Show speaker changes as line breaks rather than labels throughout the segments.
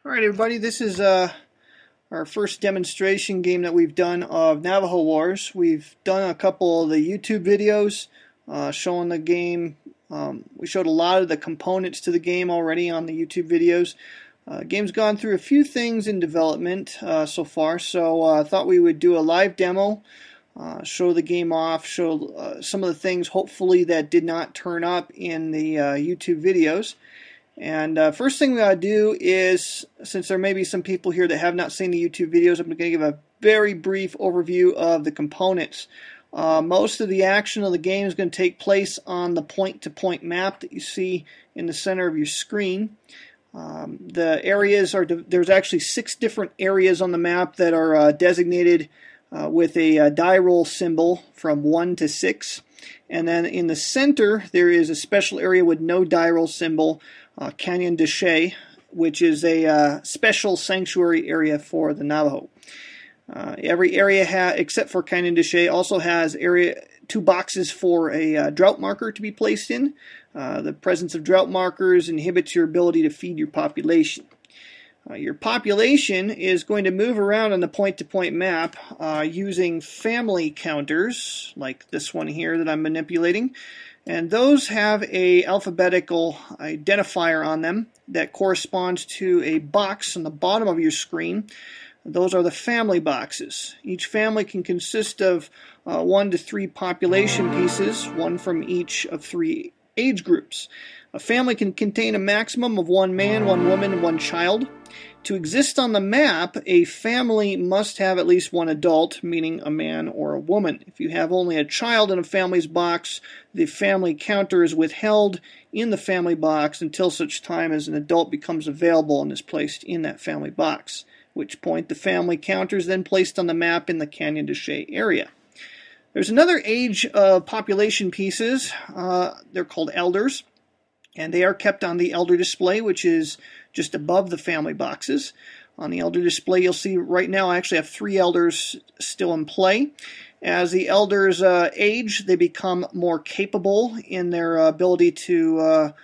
Alright everybody, this is our first demonstration game that we've done of Navajo Wars. We've done a couple of the YouTube videos showing the game. We showed a lot of the components to the game already on the YouTube videos. The game's gone through a few things in development so far, so I thought we would do a live demo, show the game off, show some of the things hopefully that did not turn up in the YouTube videos. And first thing we ought to do is, since there may be some people here that have not seen the YouTube videos, I'm going to give a very brief overview of the components. Most of the action of the game is going to take place on the point-to-point map that you see in the center of your screen. The areas are, there's actually 6 different areas on the map that are designated with a die roll symbol from 1 to 6. And then in the center there is a special area with no die roll symbol, Canyon de Chelly, which is a special sanctuary area for the Navajo. Every area, except for Canyon de Chelly, also has 2 boxes for a drought marker to be placed in. The presence of drought markers inhibits your ability to feed your population. Your population is going to move around on the point-to-point map using family counters, like this one here that I'm manipulating. And those have a alphabetical identifier on them that corresponds to a box on the bottom of your screen. Those are the family boxes. Each family can consist of 1 to 3 population pieces, one from each of 3 age groups. A family can contain a maximum of 1 man, 1 woman, and 1 child. To exist on the map, a family must have at least 1 adult, meaning a man or a woman. If you have only a child in a family's box, the family counter is withheld in the family box until such time as an adult becomes available and is placed in that family box, at which point the family counter is then placed on the map in the Canyon de Chelly area. There's another age of population pieces. They're called elders, and they are kept on the elder display, which is just above the family boxes. On the elder display, you'll see right now I actually have 3 elders still in play. As the elders age, they become more capable in their ability to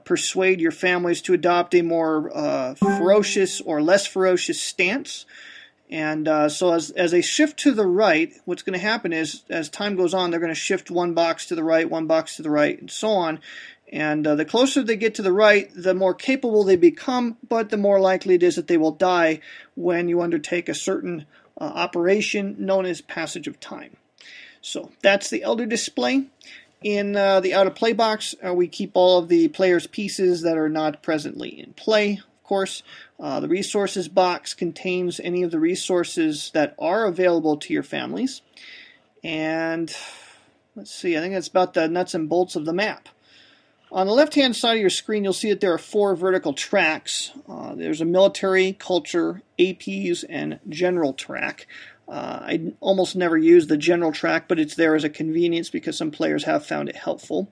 persuade your families to adopt a more ferocious or less ferocious stance. And so as they shift to the right, what's going to happen is, as time goes on, they're going to shift 1 box to the right, 1 box to the right, and so on. And the closer they get to the right, the more capable they become, but the more likely it is that they will die when you undertake a certain operation known as passage of time. So that's the elder display. In the out-of-play box, we keep all of the player's pieces that are not presently in play, of course. The resources box contains any of the resources that are available to your families. And let's see, I think that's about the nuts and bolts of the map. On the left-hand side of your screen, you'll see that there are 4 vertical tracks. There's a military, culture, APs, and general track. I almost never use the general track, but it's there as a convenience because some players have found it helpful.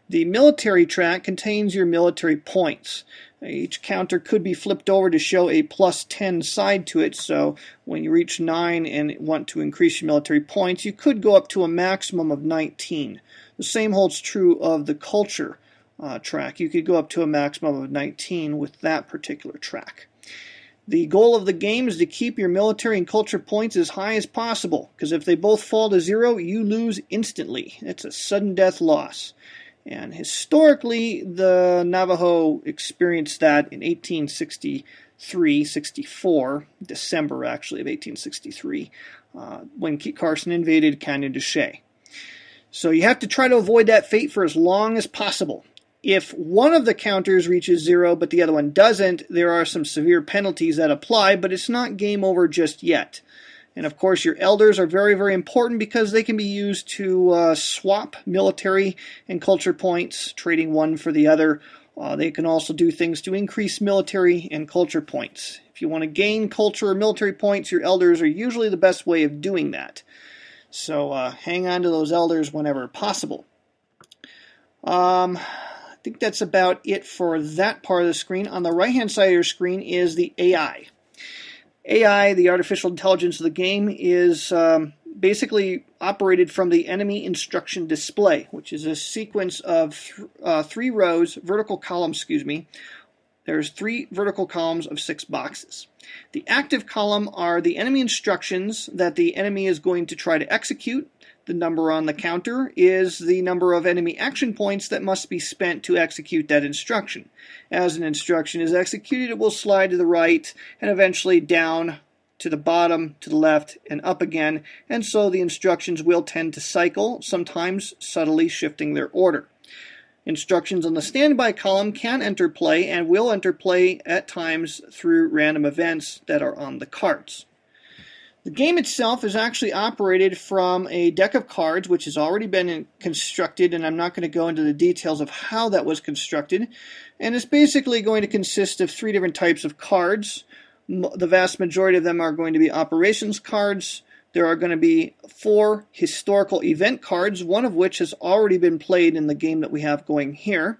The military track contains your military points. Each counter could be flipped over to show a +10 side to it, so when you reach 9 and want to increase your military points, you could go up to a maximum of 19. The same holds true of the culture track. You could go up to a maximum of 19 with that particular track. The goal of the game is to keep your military and culture points as high as possible, because if they both fall to 0, you lose instantly. It's a sudden death loss. And historically, the Navajo experienced that in 1863-64, December actually of 1863, when Kit Carson invaded Canyon de Chelly. So you have to try to avoid that fate for as long as possible. If one of the counters reaches 0 but the other one doesn't, there are some severe penalties that apply, but it's not game over just yet. And of course your elders are very, very important because they can be used to swap military and culture points, trading one for the other. They can also do things to increase military and culture points. If you want to gain culture or military points, your elders are usually the best way of doing that. So hang on to those elders whenever possible. I think that's about it for that part of the screen. On the right-hand side of your screen is the AI. AI, the artificial intelligence of the game, is basically operated from the enemy instruction display, which is a sequence of 3 rows, vertical columns, There's 3 vertical columns of 6 boxes. The active column are the enemy instructions that the enemy is going to try to execute. The number on the counter is the number of enemy action points that must be spent to execute that instruction. As an instruction is executed, it will slide to the right and eventually down to the bottom, to the left, and up again, and so the instructions will tend to cycle, sometimes subtly shifting their order. Instructions on the standby column can enter play and will enter play at times through random events that are on the cards. The game itself is actually operated from a deck of cards which has already been constructed, and I'm not going to go into the details of how that was constructed. And it's basically going to consist of 3 different types of cards. The vast majority of them are going to be operations cards. There are going to be 4 historical event cards, one of which has already been played in the game that we have going here.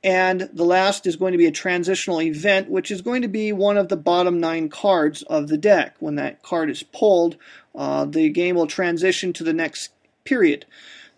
And the last is going to be a transitional event, which is going to be one of the bottom 9 cards of the deck. When that card is pulled, the game will transition to the next period.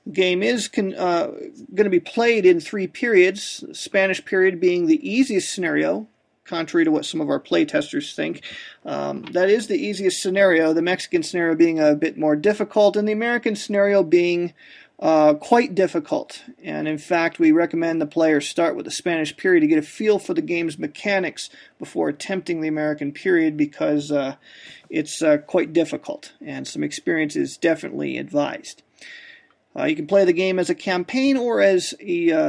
The game is going to be played in 3 periods, the Spanish period being the easiest scenario, contrary to what some of our playtesters think. That is the easiest scenario, the Mexican scenario being a bit more difficult, and the American scenario being quite difficult. And in fact, we recommend the players start with the Spanish period to get a feel for the game's mechanics before attempting the American period, because it's quite difficult, and some experience is definitely advised. You can play the game as a campaign or as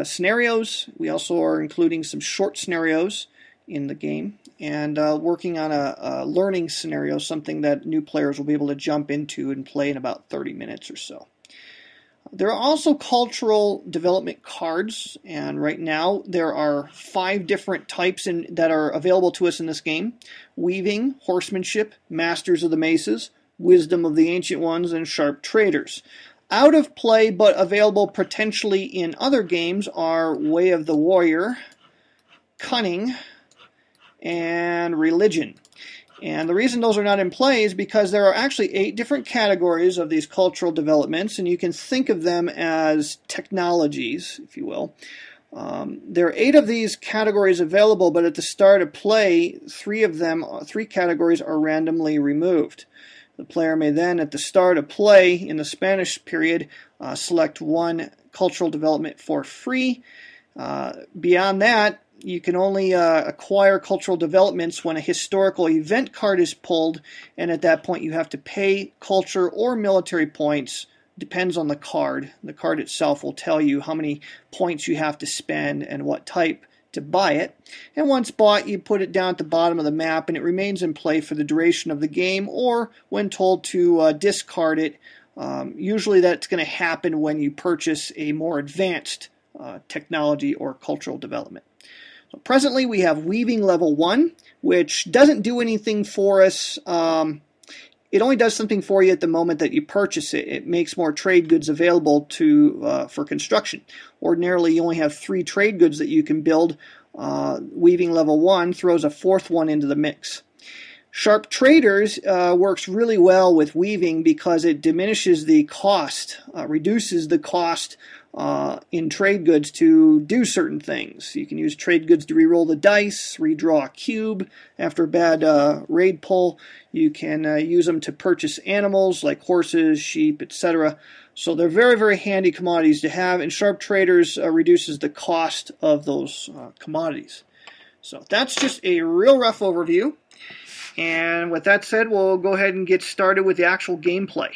scenarios. We also are including some short scenarios in the game, and working on a learning scenario, something that new players will be able to jump into and play in about 30 minutes or so. There are also cultural development cards, and right now there are 5 different types that are available to us in this game: Weaving, Horsemanship, Masters of the Maces, Wisdom of the Ancient Ones, and Sharp Traders. Out of play but available potentially in other games are Way of the Warrior, Cunning, and Religion. And the reason those are not in play is because there are actually 8 different categories of these cultural developments, and you can think of them as technologies, if you will. There are 8 of these categories available, but at the start of play, 3 categories are randomly removed. The player may then, at the start of play in the Spanish period, select 1 cultural development for free. Beyond that, you can only acquire cultural developments when a historical event card is pulled, and at that point you have to pay culture or military points. Depends on the card. The card itself will tell you how many points you have to spend and what type to buy it. And once bought, you put it down at the bottom of the map, and it remains in play for the duration of the game, or when told to discard it. Usually that's going to happen when you purchase a more advanced technology or cultural development. So presently we have Weaving level 1, which doesn't do anything for us. It only does something for you at the moment that you purchase it. It makes more trade goods available for construction. Ordinarily you only have 3 trade goods that you can build. Weaving level 1 throws a 4th one into the mix. Sharp Traders works really well with Weaving because it diminishes the cost, reduces the cost in trade goods to do certain things. You can use trade goods to reroll the dice, redraw a cube after a bad raid pull. You can use them to purchase animals like horses, sheep, etc. So they're very, very handy commodities to have, and Sharp Traders reduces the cost of those commodities. So that's just a real rough overview. And with that said, we'll go ahead and get started with the actual gameplay.